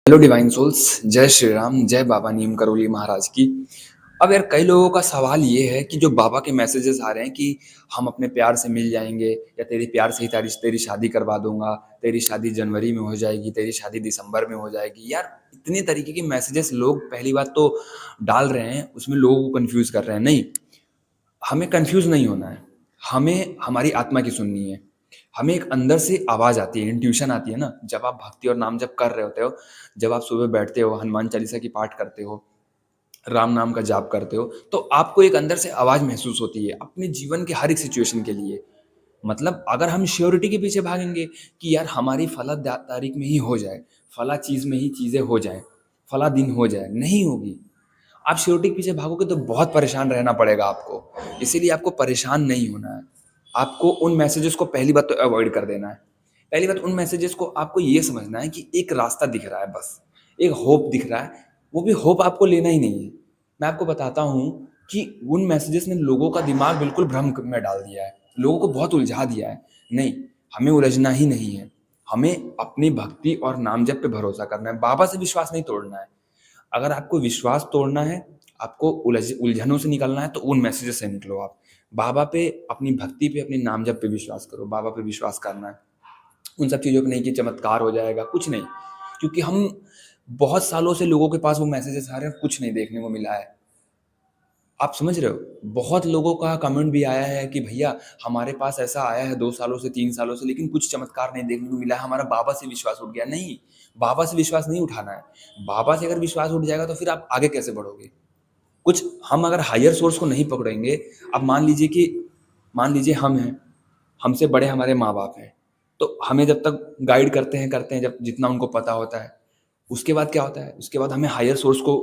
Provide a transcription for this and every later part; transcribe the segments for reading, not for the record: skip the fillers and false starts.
Hello divine souls, जय श्री राम, जय बाबा नीम करोली महाराज की। अब यार कई लोगों का सवाल ये है कि जो बाबा के मैसेजेस आ रहे हैं कि हम अपने प्यार से मिल जाएंगे या तेरी प्यार से ही तेरी शादी करवा दूंगा, तेरी शादी जनवरी में हो जाएगी, तेरी शादी दिसंबर में हो जाएगी। यार इतने तरीके के मैसेजेस लोग पहली बात तो डाल रहे हैं, उसमें लोगों को कंफ्यूज कर रहे हैं। नहीं, हमें कंफ्यूज नहीं होना है, हमें हमारी आत्मा की सुननी है। हमें एक अंदर से आवाज आती है, इंट्यूशन आती है ना, जब आप भक्ति और नाम जब कर रहे होते हो, जब आप सुबह बैठते हो, हनुमान चालीसा की पाठ करते हो, राम नाम का जाप करते हो, तो आपको एक अंदर से आवाज महसूस होती है अपने जीवन के हर एक सिचुएशन के लिए। मतलब अगर हम श्योरिटी के पीछे भागेंगे कि यार हमारी फला तारीख में ही हो जाए, फला चीज में ही चीजें हो जाए, फला दिन हो जाए, नहीं होगी। आप श्योरिटी के पीछे भागोगे तो बहुत परेशान रहना पड़ेगा आपको। इसीलिए आपको परेशान नहीं होना है। आपको उन मैसेजेस को पहली बात तो अवॉइड कर देना है। पहली बात, उन मैसेजेस को आपको ये समझना है कि एक रास्ता दिख रहा है, बस एक होप दिख रहा है। वो भी होप आपको लेना ही नहीं है। मैं आपको बताता हूँ कि उन मैसेजेस ने लोगों का दिमाग बिल्कुल भ्रम में डाल दिया है, लोगों को बहुत उलझा दिया है। नहीं, हमें उलझना ही नहीं है। हमें अपनी भक्ति और नाम जप पे भरोसा करना है, बाबा से विश्वास नहीं तोड़ना है। अगर आपको विश्वास तोड़ना है, आपको उलझनों से निकलना है, तो उन मैसेजेस से निकलो आप। बाबा पे, अपनी भक्ति पे, अपने नाम जप पे विश्वास करो। बाबा पे विश्वास करना है, उन सब चीज़ों पे नहीं कि चमत्कार हो जाएगा, कुछ नहीं। क्योंकि हम बहुत सालों से लोगों के पास वो मैसेजेस आ रहे हैं, कुछ नहीं देखने को मिला है। आप समझ रहे हो? बहुत लोगों का कमेंट भी आया है कि भैया हमारे पास ऐसा आया है 2 सालों से, 3 सालों से, लेकिन कुछ चमत्कार नहीं देखने को मिला है, हमारा बाबा से विश्वास उठ गया। नहीं, बाबा से विश्वास नहीं उठाना है। बाबा से अगर विश्वास उठ जाएगा तो फिर आप आगे कैसे बढ़ोगे? कुछ हम अगर हायर सोर्स को नहीं पकड़ेंगे, अब मान लीजिए हम हैं, हमसे बड़े हमारे माँ बाप हैं, तो हमें जब तक गाइड करते हैं जब जितना उनको पता होता है, उसके बाद क्या होता है, उसके बाद हमें हायर सोर्स को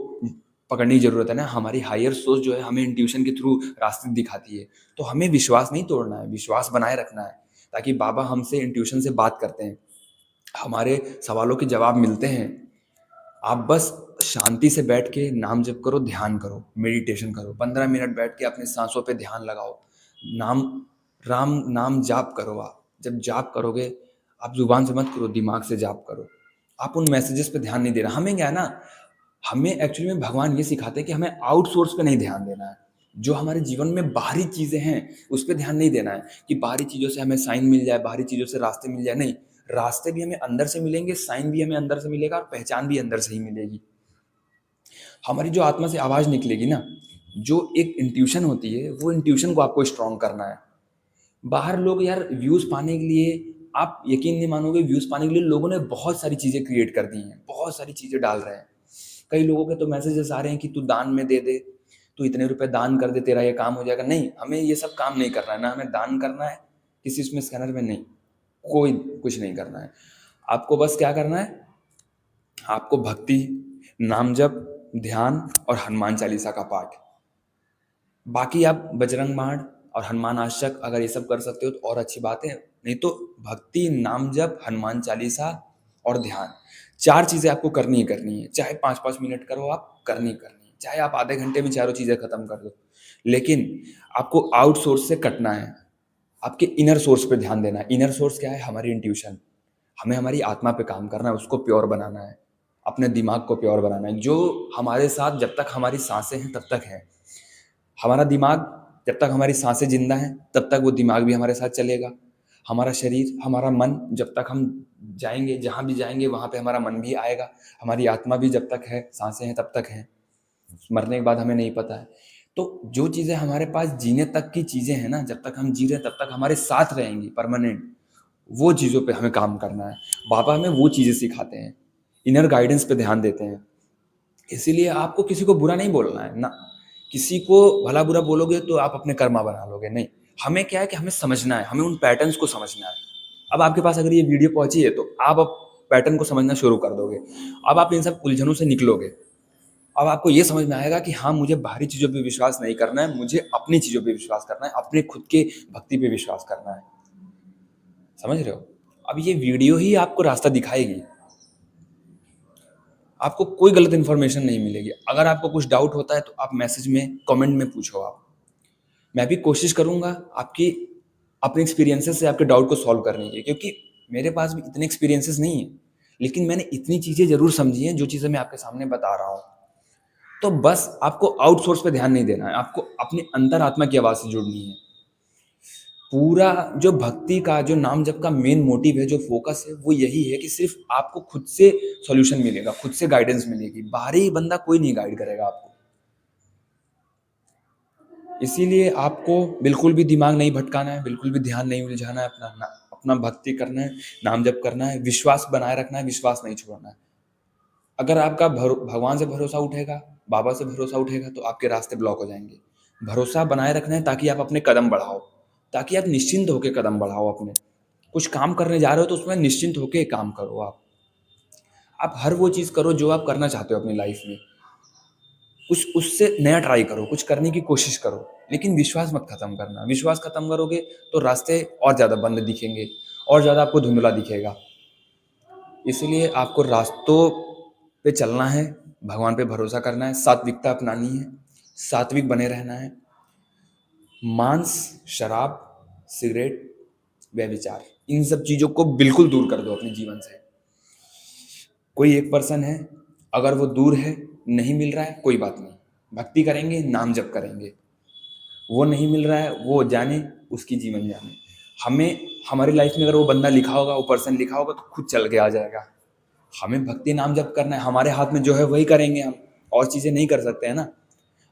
पकड़ने की जरूरत है ना। हमारी हायर सोर्स जो है हमें इंट्यूशन के थ्रू रास्ते दिखाती है। तो हमें विश्वास नहीं तोड़ना है, विश्वास बनाए रखना है, ताकि बाबा हमसे इंट्यूशन से बात करते हैं, हमारे सवालों के जवाब मिलते हैं। आप बस शांति से बैठ के नाम जप करो, ध्यान करो, मेडिटेशन करो, 15 मिनट बैठ के अपने सांसों पे ध्यान लगाओ। नाम राम नाम जाप करो। आप जब जाप करोगे, आप जुबान से मत करो, दिमाग से जाप करो। आप उन मैसेजेस पे ध्यान नहीं दे रहा। हमें क्या है ना, हमें एक्चुअली में भगवान ये सिखाते हैं कि हमें आउटसोर्स पे नहीं ध्यान देना है। जो हमारे जीवन में बाहरी चीजें हैं उस पर ध्यान नहीं देना है कि बाहरी चीजों से हमें साइन मिल जाए, बाहरी चीजों से रास्ते मिल जाए। नहीं, रास्ते भी हमें अंदर से मिलेंगे, साइन भी हमें अंदर से मिलेगा और पहचान भी अंदर से ही मिलेगी। हमारी जो आत्मा से आवाज निकलेगी ना, जो एक इंट्यूशन होती है, वो इंट्यूशन को आपको स्ट्रांग करना है। बाहर लोग यार व्यूज पाने के लिए, आप यकीन नहीं मानोगे, व्यूज पाने के लिए लोगों ने बहुत सारी चीजें क्रिएट कर दी हैं, बहुत सारी चीजें डाल रहे हैं। कई लोगों के तो मैसेजेस आ रहे हैं कि तू दान में दे दे, तू इतने रुपए दान कर दे, तेरा ये काम हो जाएगा। नहीं, हमें ये सब काम नहीं करना है ना, हमें दान करना है किसी उसमें स्कैनर में, नहीं, कोई कुछ नहीं करना है। आपको बस क्या करना है, आपको भक्ति, नाम जप, ध्यान और हनुमान चालीसा का पाठ। बाकी आप बजरंग बाण और हनुमान आश्रक अगर ये सब कर सकते हो तो और अच्छी बात है। नहीं तो भक्ति, नाम जप, हनुमान चालीसा और ध्यान, 4 चीजें आपको करनी ही करनी है। चाहे 5-5 मिनट करो, आप करनी ही करनी है। चाहे आप आधे घंटे में चारों चीजें खत्म कर दो, लेकिन आपको आउटसोर्स से कटना है। आपके इनर सोर्स पे ध्यान देना है। इनर सोर्स क्या है? हमारी इंट्यूशन। हमें हमारी आत्मा पे काम करना है, उसको प्योर बनाना है, अपने दिमाग को प्योर बनाना है। जो हमारे साथ जब तक हमारी सांसें हैं तब तक है। हमारा दिमाग, जब तक हमारी सांसें जिंदा हैं तब तक वो दिमाग भी हमारे साथ चलेगा। हमारा शरीर, हमारा मन, जब तक हम जाएंगे, जहाँ भी जाएंगे वहाँ पे हमारा मन भी आएगा। हमारी आत्मा भी जब तक है, सांसें हैं तब तक है। मरने के बाद हमें नहीं पता है। तो जो चीज़ें हमारे पास जीने तक की चीज़ें हैं ना, जब तक हम जी रहे हैं तब तक हमारे साथ रहेंगी परमानेंट। वो चीज़ों पे हमें काम करना है। बाबा हमें वो चीज़ें सिखाते हैं, इनर गाइडेंस पे ध्यान देते हैं। इसीलिए आपको किसी को बुरा नहीं बोलना है ना। किसी को भला बुरा बोलोगे तो आप अपने कर्मा बना लोगे। नहीं, हमें क्या है कि हमें समझना है, हमें उन पैटर्न्स को समझना है। अब आपके पास अगर ये वीडियो पहुंची है तो आप अब पैटर्न को समझना शुरू कर दोगे। अब आप इन सब उलझनों से निकलोगे। अब आपको ये समझ में आएगा कि हाँ, मुझे बाहरी चीज़ों पे विश्वास नहीं करना है, मुझे अपनी चीज़ों पे विश्वास करना है, अपने खुद के भक्ति पे विश्वास करना है। समझ रहे हो? अब ये वीडियो ही आपको रास्ता दिखाएगी। आपको कोई गलत इन्फॉर्मेशन नहीं मिलेगी। अगर आपको कुछ डाउट होता है तो आप मैसेज में, कमेंट में पूछो। आप, मैं भी कोशिश करूंगा आपकी अपने एक्सपीरियंसेस से आपके डाउट को सॉल्व करने की, क्योंकि मेरे पास भी इतने एक्सपीरियंसेस नहीं है। लेकिन मैंने इतनी चीज़ें ज़रूर समझी हैं, जो चीज़ें मैं आपके सामने बता रहा हूँ। तो बस आपको आउटसोर्स पे ध्यान नहीं देना है, आपको अपनी अंतरात्मा की आवाज़ से जुड़नी है। पूरा जो भक्ति का, जो नाम जप का मेन मोटिव है, जो फ़ोकस है, वो यही है कि सिर्फ़ आपको खुद से सॉल्यूशन मिलेगा, खुद से गाइडेंस मिलेगी। बाहरी बंदा कोई नहीं गाइड करेगा आपको। इसीलिए आपको बिल्कुल भी दिमाग नहीं भटकाना है, बिल्कुल भी ध्यान नहीं उलझाना है, अपना भक्ति करना है, नाम जप करना है, विश्वास बनाए रखना है, विश्वास नहीं छोड़ना है। अगर आपका भगवान से भरोसा उठेगा, बाबा से भरोसा उठेगा, तो आपके रास्ते ब्लॉक हो जाएँगे। भरोसा बनाए रखना है ताकि आप अपने कदम बढ़ाओ, ताकि आप निश्चिंत होके कदम बढ़ाओ अपने। कुछ काम करने जा रहे हो तो उसमें निश्चिंत होके काम करो आप। आप हर वो चीज़ करो जो आप करना चाहते हो अपनी लाइफ़ में। उससे नया ट्राई करो, कुछ करने की कोशिश करो, लेकिन विश्वास मत खत्म करना। विश्वास खत्म करोगे तो रास्ते और ज़्यादा बंद दिखेंगे, और ज़्यादा आपको धुंधला दिखेगा। इसलिए आपको रास्तों पे चलना है, भगवान पे भरोसा करना है, सात्विकता अपनानी है, सात्विक बने रहना है। मांस, शराब, सिगरेट, व्यभिचार, इन सब चीज़ों को बिल्कुल दूर कर दो अपने जीवन से। कोई एक पर्सन है, अगर वो दूर है, नहीं मिल रहा है, कोई बात नहीं। भक्ति करेंगे, नाम जप करेंगे। वो नहीं मिल रहा है, वो जाने, उसकी जीवन जाने। हमें हमारी लाइफ में अगर वो बंदा लिखा होगा, वो पर्सन लिखा होगा, तो खुद चल के आ जाएगा। हमें भक्ति नाम जप करना है, हमारे हाथ में जो है वही करेंगे हम, और चीज़ें नहीं कर सकते हैं ना।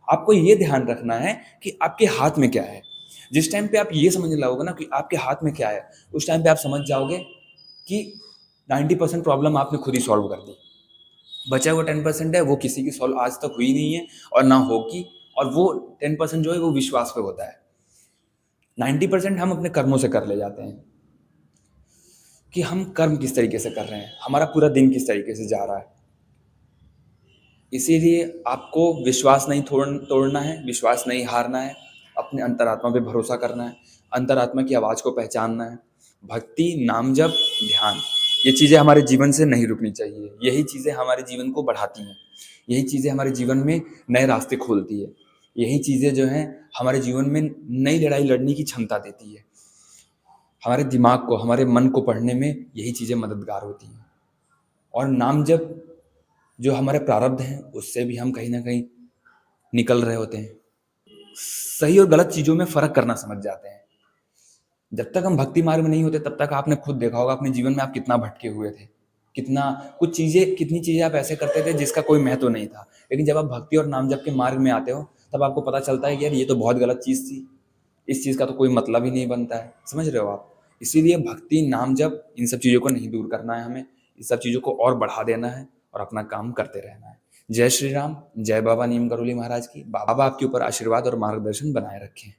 आपको ये ध्यान रखना है कि आपके हाथ में क्या है। जिस टाइम पे आप ये समझने लगोगे ना कि आपके हाथ में क्या है, उस टाइम पे आप समझ जाओगे कि 90% प्रॉब्लम आपने खुद ही सॉल्व कर दी। बचा हुआ 10% है, वो किसी की सॉल्व आज तक हुई नहीं है और ना होगी। और वो 10% जो है वो विश्वास पे होता है। 90% हम अपने कर्मों से कर ले जाते हैं, कि हम कर्म किस तरीके से कर रहे हैं, हमारा पूरा दिन किस तरीके से जा रहा है। इसीलिए आपको विश्वास नहीं तोड़ना है, विश्वास नहीं हारना है, अपने अंतरात्मा पे भरोसा करना है, अंतरात्मा की आवाज़ को पहचानना है। भक्ति, नाम जप, ध्यान, ये चीज़ें हमारे जीवन से नहीं रुकनी चाहिए। यही चीज़ें हमारे जीवन को बढ़ाती हैं, यही चीज़ें हमारे जीवन में नए रास्ते खोलती है, यही चीज़ें जो हैं हमारे जीवन में नई लड़ाई लड़ने की क्षमता देती है। हमारे दिमाग को, हमारे मन को पढ़ने में यही चीज़ें मददगार होती हैं। और नाम जप जो हमारे प्रारब्ध हैं, उससे भी हम कहीं न कहीं निकल रहे होते हैं। सही और गलत चीज़ों में फ़र्क करना समझ जाते हैं। जब तक हम भक्ति मार्ग में नहीं होते, तब तक आपने खुद देखा होगा अपने जीवन में आप कितना भटके हुए थे। कितनी चीज़ें आप ऐसे करते थे जिसका कोई महत्व नहीं था। लेकिन जब आप भक्ति और नाम जप के मार्ग में आते हो, तब आपको पता चलता है कि यार ये तो बहुत गलत चीज़ थी। इस चीज़ का तो कोई मतलब ही नहीं बनता है। समझ रहे हो आप? इसीलिए भक्ति, नाम जप, इन सब चीज़ों को नहीं दूर करना है हमें। इन सब चीज़ों को और बढ़ा देना है और अपना काम करते रहना है। जय श्री राम, जय बाबा नीम करोली महाराज की। बाबा आपके ऊपर आशीर्वाद और मार्गदर्शन बनाए रखें।